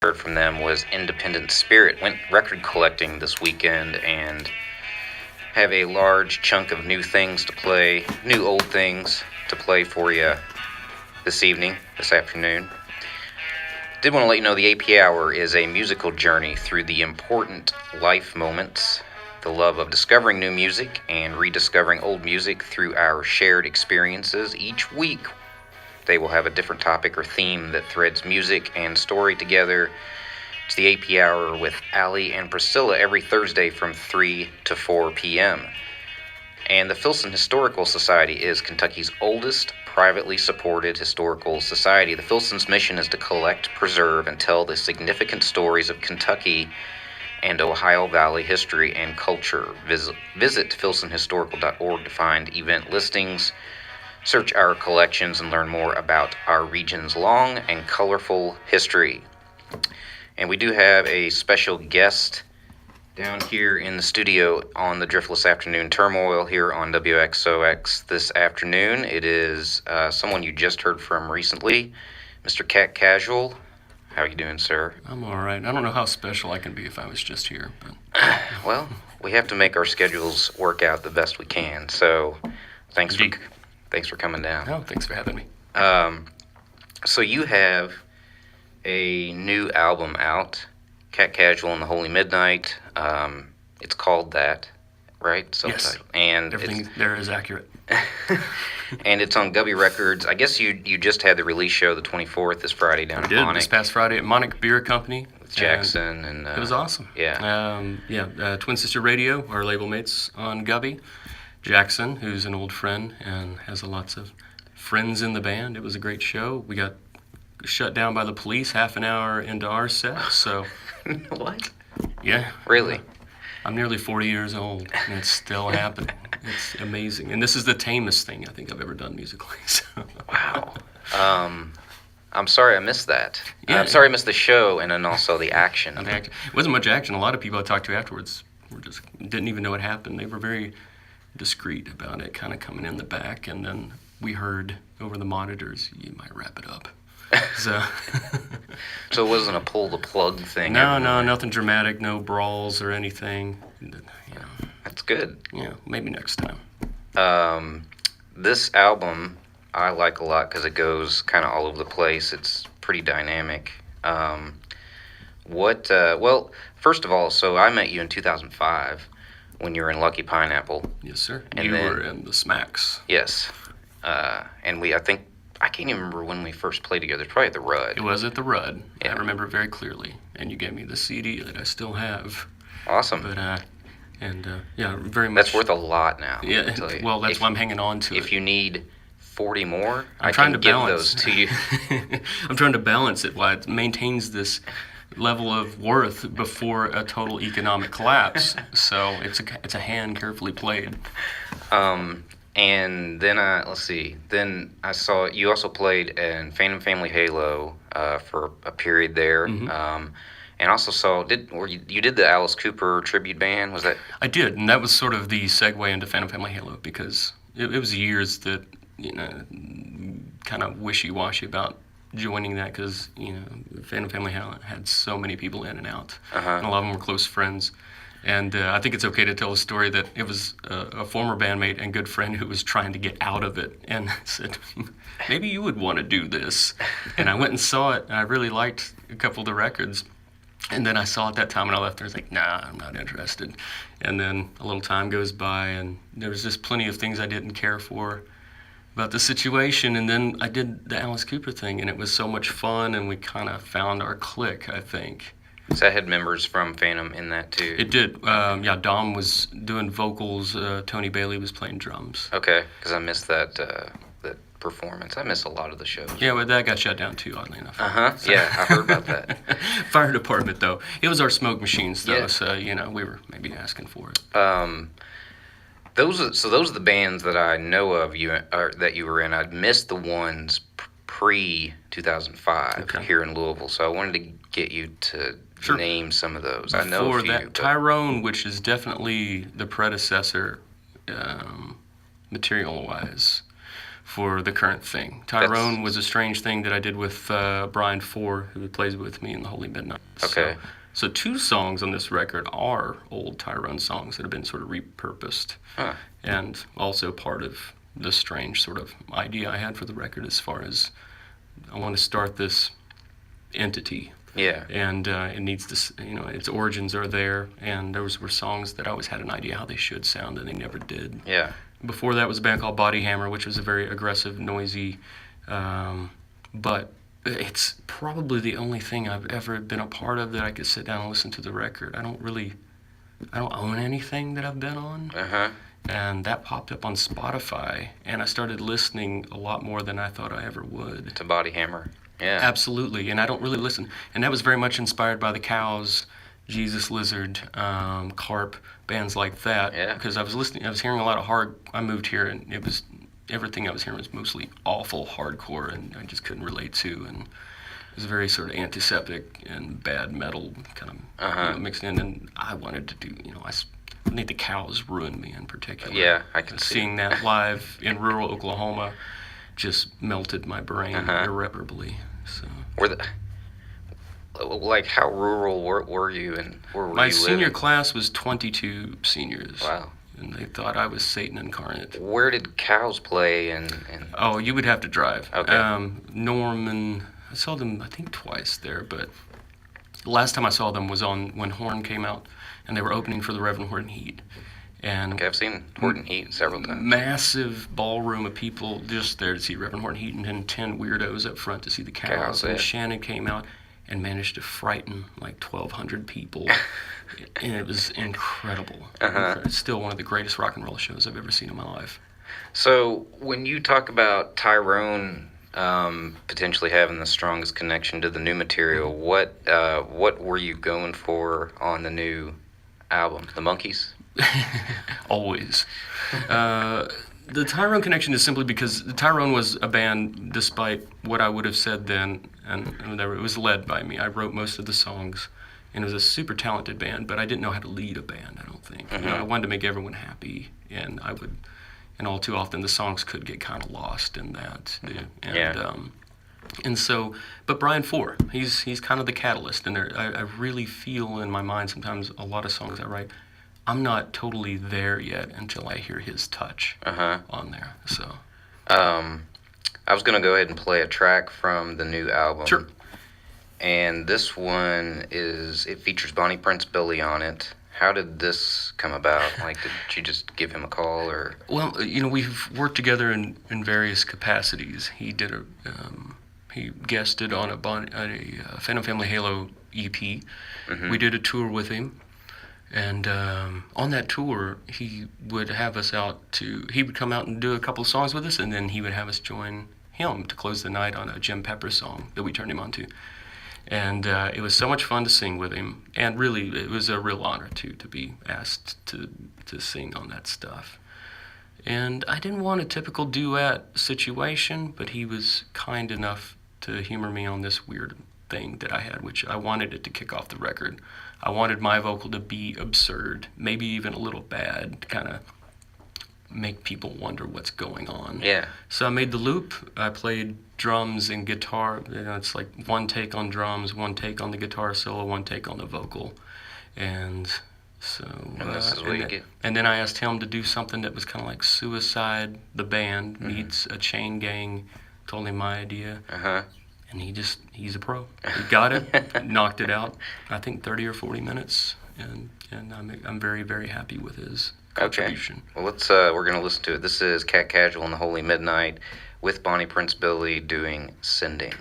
heard from them was Independent Spirit. Went record collecting this weekend and have a large chunk of new things to play, new old things to play for you this afternoon. Did want to let you know the AP Hour is a musical journey through the important life moments, the love of discovering new music and rediscovering old music through our shared experiences. Each week, they will have a different topic or theme that threads music and story together. It's the AP Hour with Allie and Priscilla every Thursday from 3 to 4 p.m. And the Filson Historical Society is Kentucky's oldest privately supported historical society. The Filson's mission is to collect, preserve, and tell the significant stories of Kentucky and Ohio Valley history and culture. Visit filsonhistorical.org to find event listings, search our collections, and learn more about our region's long and colorful history. And we do have a special guest down here in the studio on the Driftless Afternoon Turmoil here on WXOX this afternoon. It is someone you just heard from recently, Mr. Cat Casual. How are you doing, sir? I'm all right. I don't know how special I can be if I was just here, but well, we have to make our schedules work out the best we can. So, thanks for coming down. Oh, thanks for having me. So you have a new album out, Cat Casual and the Holy Midnight. It's called that, right? Yes. And everything there is accurate. And it's on Gubby Records. I guess you just had the release show the 24th this Friday down at Monic. This past Friday at Monic Beer Company. With Jackson and it was awesome. Yeah. Twin Sister Radio, our label mates on Gubby. Jackson, who's an old friend and has lots of friends in the band. It was a great show. We got shut down by the police half an hour into our set, so... What? Yeah. Really? I'm nearly 40 years old, and it's still happening. It's amazing. And this is the tamest thing I think I've ever done musically. So. Wow. I'm sorry I missed that. Yeah, I'm sorry I missed the show and then also the action. It wasn't much action. A lot of people I talked to afterwards didn't even know what happened. They were very discreet about it, kind of coming in the back, and then we heard over the monitors, you might wrap it up. So So it wasn't a pull the plug thing? No, nothing dramatic, no brawls or anything. That's good. Yeah, maybe next time. This album I like a lot because it goes kind of all over the place. It's pretty dynamic. Well, first of all, so I met you in 2005 when you were in Lucky Pineapple. Yes, sir. And you then, were in the Smacks. Yes. And I can't even remember when we first played together. It's probably at the Rudd. It was at the Rudd. Yeah. I remember it very clearly. And you gave me the CD that I still have. Awesome. But, very much. That's worth a lot now. Yeah, well, that's why I'm hanging on to it. If you need 40 more, I can give balance. those to you. I'm trying to balance it while it maintains this level of worth before a total economic collapse. So it's a hand carefully played. And then Then I saw you also played in Phantom Family Halo for a period there. Mm-hmm. And also saw you did the Alice Cooper tribute band? Was that? I did, and that was sort of the segue into Phantom Family Halo because it was years that kind of wishy-washy about joining that because Phantom Family Halo had so many people in and out, and a lot of them were close friends. And I think it's okay to tell a story that it was a former bandmate and good friend who was trying to get out of it and said, maybe you would want to do this. And I went and saw it, and I really liked a couple of the records. And then I saw it that time, and I left, and I was like, nah, I'm not interested. And then a little time goes by, and there was just plenty of things I didn't care for about the situation. And then I did the Alice Cooper thing, and it was so much fun, and we kind of found our clique, I think. So that had members from Phantom in that too? It did. Dom was doing vocals. Tony Bailey was playing drums. Okay, because I missed that performance. I miss a lot of the shows. Yeah, but that got shut down too, oddly enough. So. Yeah, I heard about that. Fire department, though. It was our smoke machines, though, yeah. So, we were maybe asking for it. Those are the bands that I know of that you were in. I'd missed the ones pre-2005 here in Louisville, so I wanted to get you to name some of those. I know a few. That, Tyrone, which is definitely the predecessor material-wise for the current thing. Tyrone was a strange thing that I did with Brian Four, who plays with me in the Holy Midnight. Okay. So 2 songs on this record are old Tyrone songs that have been sort of repurposed, and also part of the strange sort of idea I had for the record as far as I want to start this entity. Yeah. And it needs to, its origins are there, and those were songs that I always had an idea how they should sound, and they never did. Yeah. Before that was a band called Body Hammer, which was a very aggressive, noisy, but it's probably the only thing I've ever been a part of that I could sit down and listen to the record. I don't own anything that I've been on. And that popped up on Spotify, and I started listening a lot more than I thought I ever would. To Body Hammer. Yeah. Absolutely, and I don't really listen. And that was very much inspired by the Cows, Jesus Lizard, Carp, bands like that. Yeah. Because I was hearing a lot of I moved here, and everything I was hearing was mostly awful hardcore, and I just couldn't relate to, and it was very sort of antiseptic and bad metal kind of mixed in, and I wanted to do, I think the Cows ruined me in particular. Yeah, I can see. Seeing that live in rural Oklahoma just melted my brain irreparably. So. How rural were you, and where were you living? My senior class was 22 seniors. Wow. And they thought I was Satan incarnate. Where did Cows play? Oh, you would have to drive. Okay. Norman, I saw them, I think, twice there, but the last time I saw them was when Horn came out, and they were opening for the Reverend Horton Heat. And okay, I've seen Horton Heat several times. Massive ballroom of people just there to see Reverend Horton Heat, and then 10 weirdos up front to see the Cows. And Shannon came out and managed to frighten like 1,200 people. And it was incredible. It's still one of the greatest rock and roll shows I've ever seen in my life. So when you talk about Tyrone potentially having the strongest connection to the new material, what were you going for on the new album? The Monkees? Always. The Tyrone connection is simply because Tyrone was a band, despite what I would have said then, and it was led by me. I wrote most of the songs, and it was a super talented band, but I didn't know how to lead a band, I don't think. I wanted to make everyone happy, and all too often the songs could get kind of lost in that. And so, but Brian Four, he's kind of the catalyst, and I really feel in my mind sometimes a lot of songs I write, I'm not totally there yet until I hear his touch on there. So, I was gonna go ahead and play a track from the new album. Sure. And this one it features Bonnie Prince Billy on it. How did this come about? Did you just give him a call, or? Well, we've worked together in various capacities. He did he guested on a Phantom Family Halo EP. We did a tour with him. And on that tour, he would have us he would come out and do a couple of songs with us, and then he would have us join him to close the night on a Jim Pepper song that we turned him on to. And it was so much fun to sing with him, and really, it was a real honor, too, to be asked to sing on that stuff. And I didn't want a typical duet situation, but he was kind enough to humor me on this weird thing that I had, which I wanted it to kick off the record. I wanted my vocal to be absurd, maybe even a little bad, to kind of make people wonder what's going on. Yeah. So I made the loop. I played drums and guitar. It's like one take on drums, one take on the guitar solo, one take on the vocal. And so... And this is what you get. And then I asked him to do something that was kind of like Suicide, the band, meets a chain gang. Told him my idea. And he's a pro. He got it, knocked it out, I think 30 or 40 minutes, and I'm very, very happy with his contribution. Okay. Well, we're going to listen to it. This is Cat Casual and the Holy Midnight with Bonnie Prince Billy doing Sending.